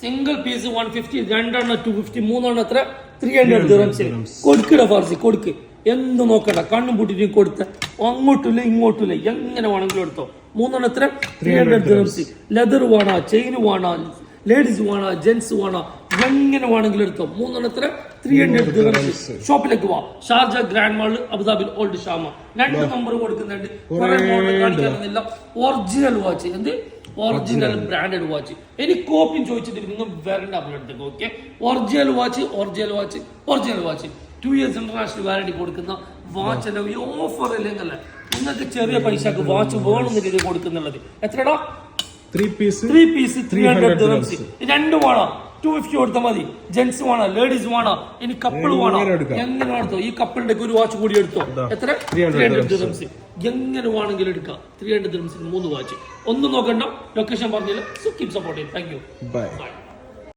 Single piece 150, 2 250, 3 300 dirhams. കൊടുക്കട ഫാർസി കൊടുക്ക്, എന്ത് നോക്കണ്ട, കണ്ണും പൂട്ടിട്ട് കൊടുത്ത അങ്ങോട്ടില്ല ഇങ്ങോട്ടില്ല എങ്ങനെ വേണമെങ്കിലും എടുത്തോ. 300 dirhams. ലെതർ വേണോ, ചെയിൻ വേണോ, ലേഡീസ് വേണോ, ജെന്റ്സ് വേണോ, എങ്ങനെ വേണമെങ്കിലും എടുത്തോ. 300 dirhams. ഷോപ്പിലേക്ക് പോവാ. Sharjah grand mall, Abu Dhabi old Shama. 2 number കൊടുക്കുന്നുണ്ട്. കുറെ മോഡൽ കാണിക്കാനൊന്നുമില്ല. ഒറിജിനൽ വാച്ച്, എന്ത് ഒറിജിനൽ ബ്രാൻഡഡ് വാച്ച്. ഇനി കോപ്പിയും ചോദിച്ചിട്ട് നിങ്ങൾ വരണ്ട അവരുടെ. Okay, original watch 2 years international warranty കൊടുക്കുന്ന വാച്ച് അല്ല. ഈ ഓഫർ ഇല്ലെങ്കിൽ നിങ്ങൾക്ക് ചെറിയ പൈസക്ക് വാച്ച് വേണമെന്ന് ഇത് കൊടുക്കുന്നുള്ളത്. എത്രടാ? 3 piece 300 dirhams. 2 വേണോ 250 കൊടുത്താൽ മതി. ജെന്റ്സ് വേണോ, ലേഡീസ് വേണോ, ഇനി കപ്പിൾ വേണോ, എങ്ങനെ എടുത്തോ. ഈ കപ്പിളിന്റെ ഒരു വാച്ച് കൂടി എടുത്തോ. എത്ര? 300 dirhams. എങ്ങനെ വേണമെങ്കിലും എടുക്കാം. 300 dirhams 3 വാച്ച്. ഒന്നും നോക്കണ്ട, ലൊക്കേഷൻ പറഞ്ഞില്ല. So keep supporting. Thank you. By.